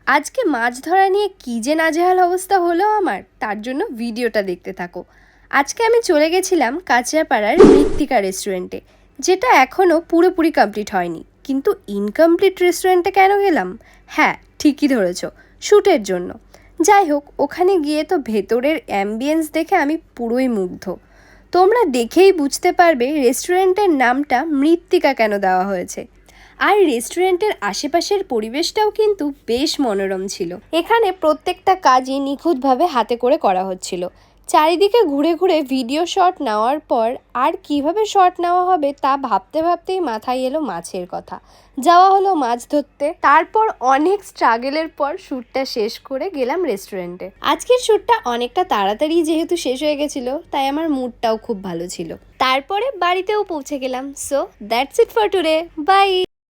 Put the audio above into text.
আজকে মাছ ধরা নিয়ে কী যে নাজেহাল অবস্থা হলো আমার, তার জন্য ভিডিওটা দেখতে থাকো। আজকে আমি চলে গেছিলাম কাঁচরাপাড়ার মৃত্তিকা রেস্টুরেন্টে, যেটা এখনও পুরোপুরি কমপ্লিট হয়নি। কিন্তু ইনকমপ্লিট রেস্টুরেন্টে কেন গেলাম? হ্যাঁ, ঠিকই ধরেছ, শ্যুটের জন্য। যাই হোক, ওখানে গিয়ে তো ভেতরের অ্যাম্বিয়েন্স দেখে আমি পুরোই মুগ্ধ। তোমরা দেখেই বুঝতে পারবে রেস্টুরেন্টের নামটা মৃত্তিকা কেন দেওয়া হয়েছে। আর রেস্টুরেন্টের আশেপাশের পরিবেশটাও কিন্তু বেশ মনোরম ছিল। এখানে প্রত্যেকটা কাজই নিখুঁতভাবে হাতে করে করা হচ্ছিল। চারিদিকে ঘুরে ঘুরে ভিডিও শট নেওয়ার পর আর কিভাবে শট নেওয়া হবে তা ভাবতে ভাবতেই মাথায় এলো মাছের কথা। যাওয়া হলো মাছ ধরতে। তারপর অনেক স্ট্রাগলের পর শ্যুটটা শেষ করে গেলাম রেস্টুরেন্টে। আজকের শ্যুটটা অনেকটা তাড়াতাড়ি যেহেতু শেষ হয়ে গেছিলো, তাই আমার মুডটাও খুব ভালো ছিল। তারপরে বাড়িতেও পৌঁছে গেলাম। So that's it for today, by.